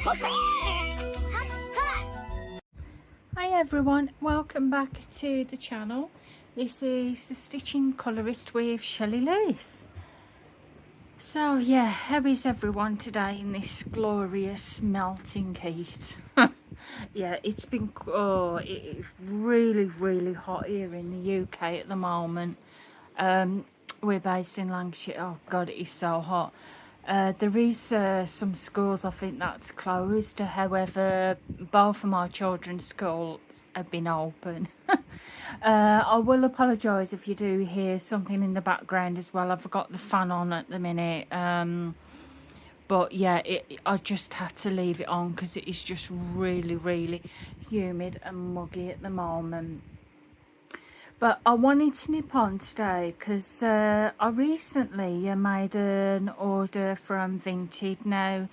Hi everyone, welcome back to the channel. This is the Stitching Colourist with Shelley Lewis. So yeah, how is everyone today in this glorious melting heat? Yeah, it's been, it is really hot here in the UK at the moment. We're based in Lancashire. Oh god, it is so hot. There is some schools I think that's closed. However, both of my children's schools have been open. I will apologise if you do hear something in the background as well. I've got the fan on at the minute. But yeah, I just had to leave it on because it is just really humid and muggy at the moment. But I wanted to nip on today because I recently made an order from Vinted. Now,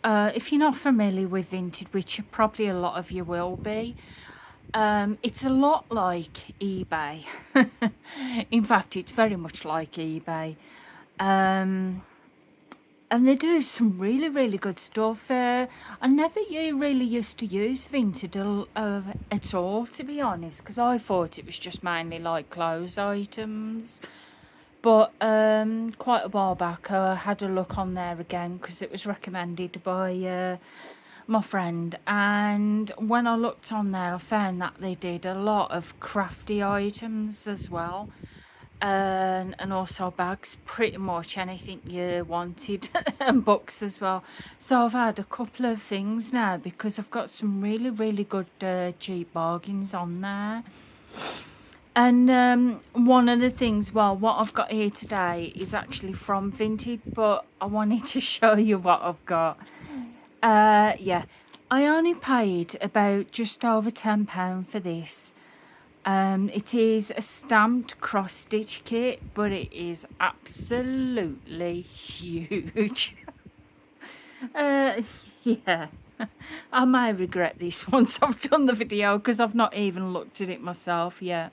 if you're not familiar with Vinted, which probably a lot of you will be, it's a lot like eBay. In fact, it's very much like eBay. And they do some really good stuff. I never really used to use Vinted at all, to be honest, because I thought it was just mainly like clothes items. But quite a while back, I had a look on there again because it was recommended by my friend. And when I looked on there, I found that they did a lot of crafty items as well. And also bags, pretty much anything you wanted, and books as well. So I've had a couple of things now because I've got some really good cheap bargains on there. And one of the things, well, what I've got here today is actually from Vinted, but I wanted to show you what I've got. Yeah, I only paid about just over £10 for this. It is a stamped cross stitch kit, but it is absolutely huge. Yeah, I may regret this once I've done the video because I've not even looked at it myself yet.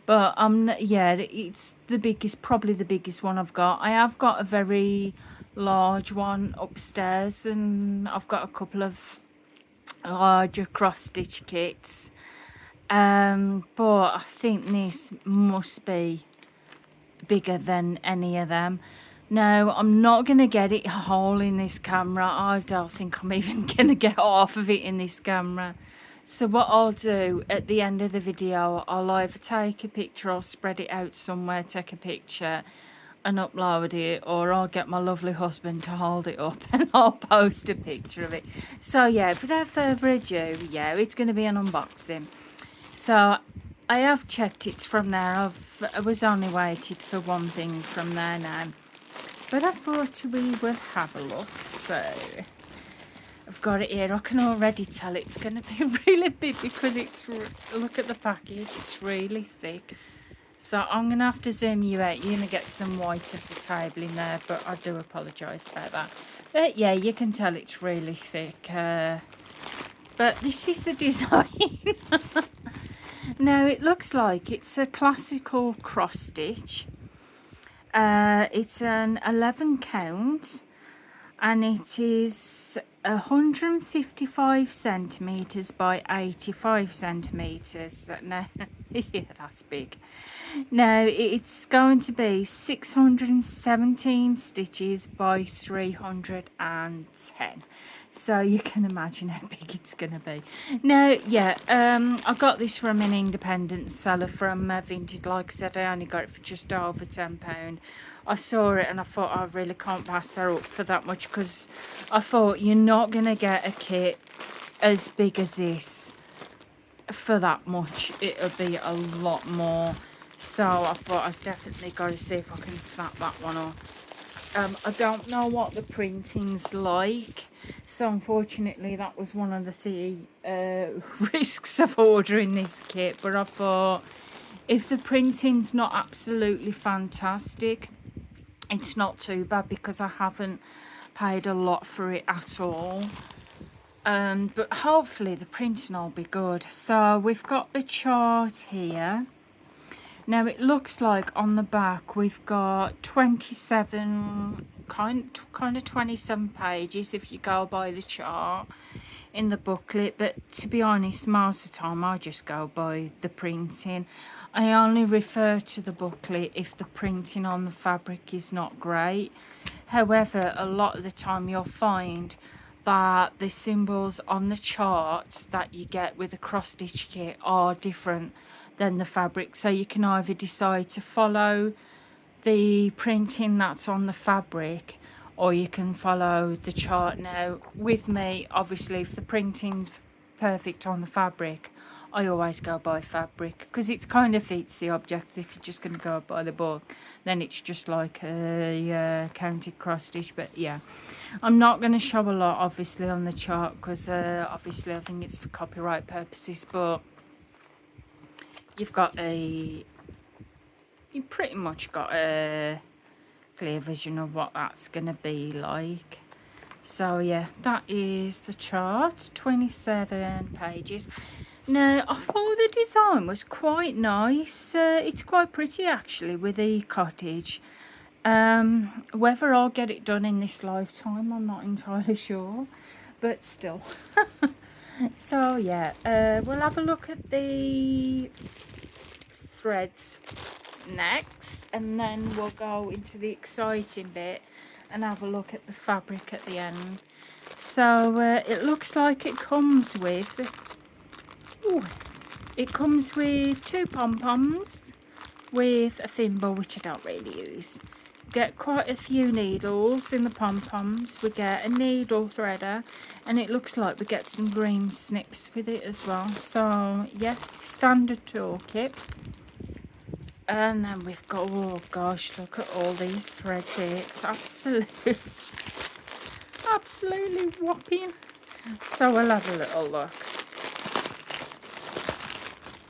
But yeah, it's the biggest, probably the biggest one I've got. I have got a very large one upstairs, and I've got a couple of larger cross stitch kits. But I think this must be bigger than any of them. No, I'm not going to get it whole in this camera. I don't think I'm even going to get half of it in this camera. So what I'll do at the end of the video, I'll either take a picture or spread it out somewhere, take a picture and upload it, or I'll get my lovely husband to hold it up and I'll post a picture of it. So yeah, without further ado, yeah, it's going to be an unboxing. So I have checked it from there. I was only waited for one thing from there now, but I thought we would have a look. So I've got it here. I can already tell it's going to be really big because it's, look at the package, it's really thick. So I'm going to have to zoom you out. You're going to get some white of the table in there, but I do apologise about that. But yeah, you can tell it's really thick. But this is the design. Now it looks like it's a classical cross stitch. It's an 11 count and it is 155 centimeters by 85 centimeters. No, yeah, that's big. Now it's going to be 617 stitches by 310. So you can imagine how big it's going to be. Now, yeah, I got this from an independent seller from Vinted. Like I said, I only got it for just over £10. I saw it and I thought I really can't pass her up for that much, because I thought you're not going to get a kit as big as this for that much. It'll be a lot more. So I thought I've definitely got to see if I can snap that one up. I don't know what the printing's like, so unfortunately that was one of the risks of ordering this kit. But I thought if the printing's not absolutely fantastic, it's not too bad because I haven't paid a lot for it at all. But hopefully the printing will be good. So we've got the chart here. Now it looks like on the back we've got 27 kind of 27 pages if you go by the chart in the booklet, but to be honest, most of the time I just go by the printing. I only refer to the booklet if the printing on the fabric is not great. However, a lot of the time you'll find that the symbols on the charts that you get with the cross stitch kit are different than the fabric, so you can either decide to follow the printing that's on the fabric, or you can follow the chart. Now with me, obviously, if the printing's perfect on the fabric, I always go by fabric, because it kind of fits the object. If you're just going to go by the book, then it's just like a counted cross stitch. But yeah, I'm not going to show a lot obviously on the chart, because obviously I think it's for copyright purposes, but you've pretty much got a clear vision of what that's going to be like. So yeah, that is the chart, 27 pages. Now I thought the design was quite nice. It's quite pretty actually with the cottage. Whether I'll get it done in this lifetime, I'm not entirely sure, but still. So yeah, we'll have a look at the threads next, and then we'll go into the exciting bit and have a look at the fabric at the end. So it looks like it comes with two pom-poms with a thimble, which I don't really use. Get quite a few needles in the pom-poms. We get a needle threader, and it looks like we get some green snips with it as well. So yeah, standard toolkit. And then we've got, oh gosh, look at all these threads here. It's absolutely whopping. So we'll have a little look.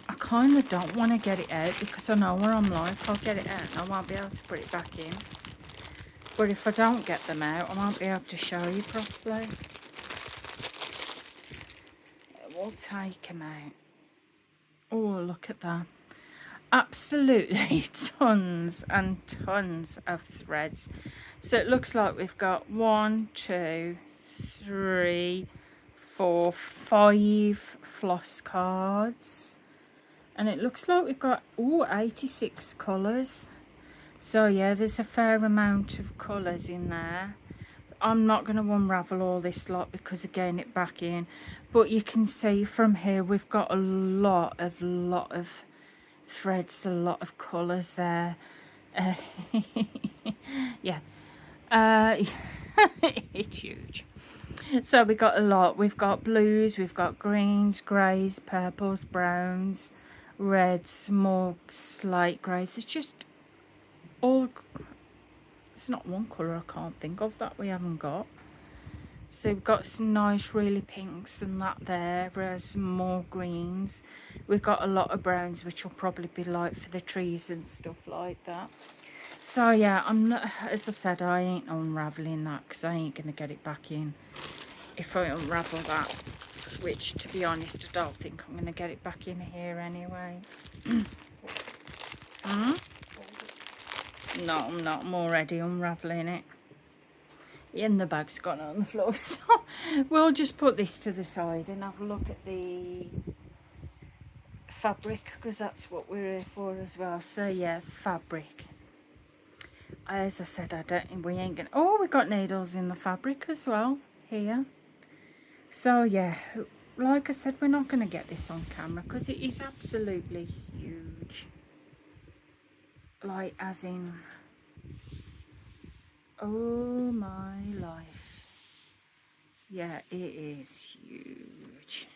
I kind of don't want to get it out, because I know where I'm like, I'll get it out and I won't be able to put it back in. But if I don't get them out, I won't be able to show you properly. We'll take them out. Oh, look at that. Absolutely tons and tons of threads. So it looks like we've got 1, 2, 3, 4, 5 floss cards, and it looks like we've got 86 colours. So yeah, there's a fair amount of colours in there. I'm not going to unravel all this lot because again it back in, but you can see from here we've got a lot of threads, a lot of colours there. Yeah, it's huge. So we got a lot. We've got blues, we've got greens, greys, purples, browns, reds, more slate greys. It's just all, it's not one colour I can't think of that we haven't got. So we've got some nice really pinks and that there, some more greens. We've got a lot of browns, which will probably be like for the trees and stuff like that. So yeah, I'm not, as I said, I ain't unraveling that because I ain't going to get it back in if I unravel that, which to be honest I don't think I'm going to get it back in here anyway. No, I'm not. I'm already unraveling it. And the bag's gone on the floor, so we'll just put this to the side and have a look at the fabric, because that's what we're here for as well. So yeah, fabric. As I said, we ain't gonna, oh, we got needles in the fabric as well here. So yeah, like I said, we're not going to get this on camera because it is absolutely huge. Like, as in, oh my life. Yeah, it is huge.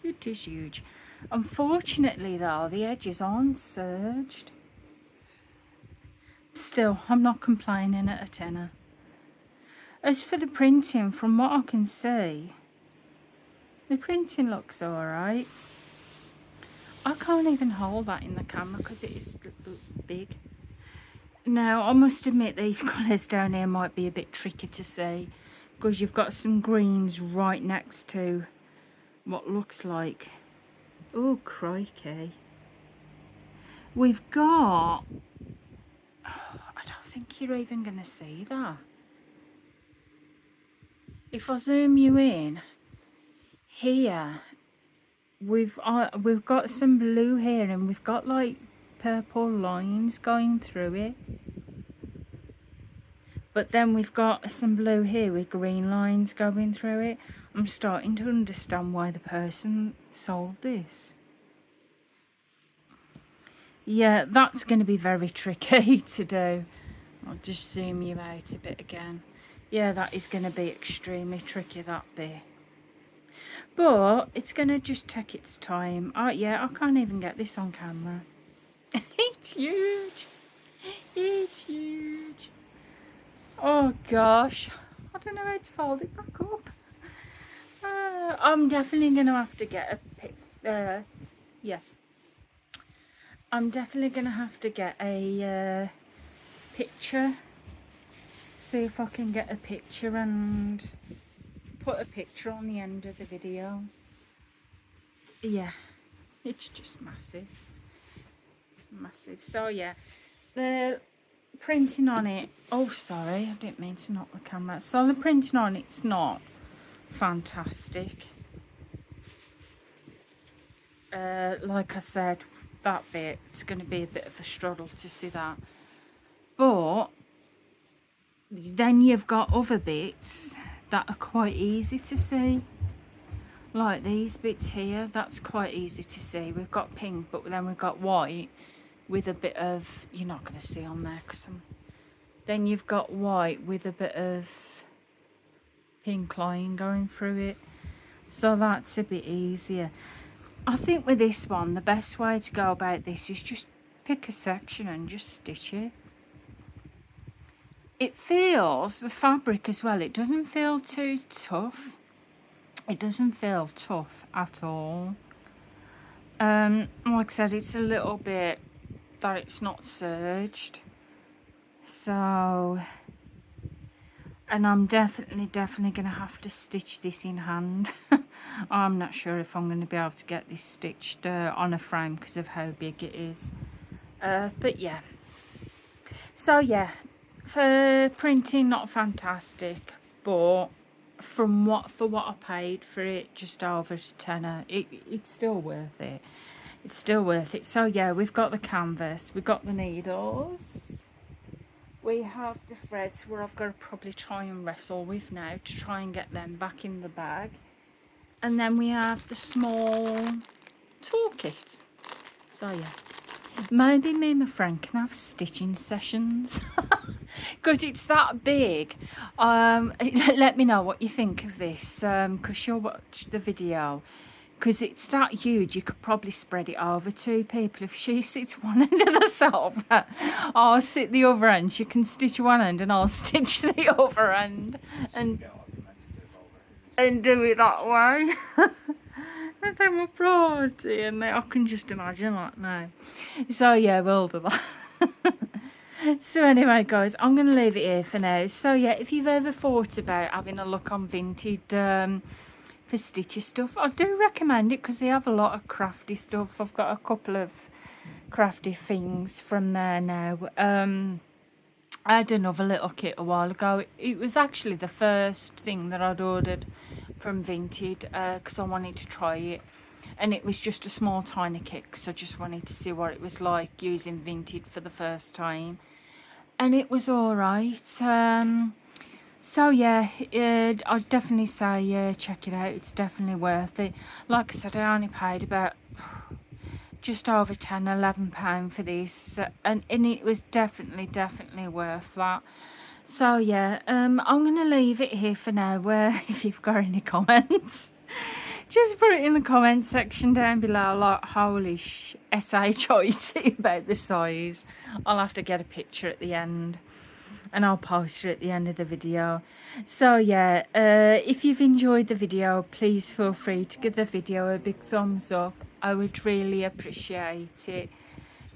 It is huge. Unfortunately though, the edges aren't serged. Still, I'm not complaining at a tenner. As for the printing, from what I can see, the printing looks alright. I can't even hold that in the camera because it is big. Now, I must admit these colours down here might be a bit tricky to see because you've got some greens right next to what looks like, oh crikey, we've got, I don't think you're even going to see that. If I zoom you in, here, we've got some blue here, and we've got like purple lines going through it. But then we've got some blue here with green lines going through it. I'm starting to understand why the person sold this. Yeah, that's going to be very tricky to do. I'll just zoom you out a bit again. Yeah, that is going to be extremely tricky, that bit. But it's going to just take its time. Oh, yeah, I can't even get this on camera. It's huge. It's huge. Oh gosh, I don't know how to fold it back up. I'm definitely going to have to get a yeah. I'm definitely going to have to get a picture. See if I can get a picture and put a picture on the end of the video. Yeah, it's just massive. Massive. So yeah, the printing on it, oh sorry, I didn't mean to knock the camera. So the printing on it's not fantastic. Like I said, that bit, it's going to be a bit of a struggle to see that. But then you've got other bits that are quite easy to see. Like these bits here, that's quite easy to see. We've got pink, but then we've got white with a bit of, you're not going to see on there because then you've got white with a bit of pink line going through it, so that's a bit easier. I think with this one, the best way to go about this is just pick a section and just stitch it. It feels, the fabric as well, it doesn't feel too tough. It doesn't feel tough at all. Like I said, it's a little bit that it's not serged. So, and I'm definitely going to have to stitch this in hand. I'm not sure if I'm going to be able to get this stitched on a frame because of how big it is. But yeah. So yeah, for printing, not fantastic, but for what I paid for it, just over tenner, it's still worth it. It's still worth it. So yeah, we've got the canvas, we've got the needles, we have the threads where I've got to probably try and wrestle with now to try and get them back in the bag. And then we have the small toolkit. So yeah, maybe me and my friend can have stitching sessions. Because it's that big. Let me know what you think of this, because you'll watch the video. Because it's that huge, you could probably spread it over two people. If she sits one end of the sofa, I'll sit the other end. She can stitch one end and I'll stitch the other end. And do it that way. And then we're brought in. I can just imagine that now. So yeah, we'll do that. So anyway guys, I'm going to leave it here for now. So yeah, if you've ever thought about having a look on Vinted for stitchy stuff, I do recommend it because they have a lot of crafty stuff. I've got a couple of crafty things from there now. I had another little kit a while ago. It was actually the first thing that I'd ordered from Vinted because I wanted to try it. And it was just a small tiny kit because I just wanted to see what it was like using Vinted for the first time. And it was alright. So yeah, I'd definitely say check it out. It's definitely worth it. Like I said, I only paid about just over £10–11 for this, and it was definitely worth that. So yeah, I'm gonna leave it here for now. If you've got any comments, just put it in the comments section down below. Like, holy shit about the size. I'll have to get a picture at the end and I'll post it at the end of the video. So yeah, if you've enjoyed the video, please feel free to give the video a big thumbs up. I would really appreciate it.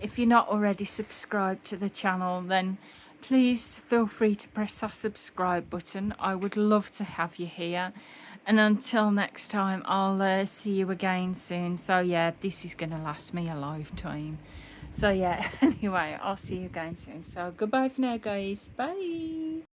If you're not already subscribed to the channel, then please feel free to press that subscribe button. I would love to have you here. And until next time, I'll see you again soon. So yeah, this is going to last me a lifetime. So yeah, anyway, I'll see you again soon. So goodbye for now, guys. Bye.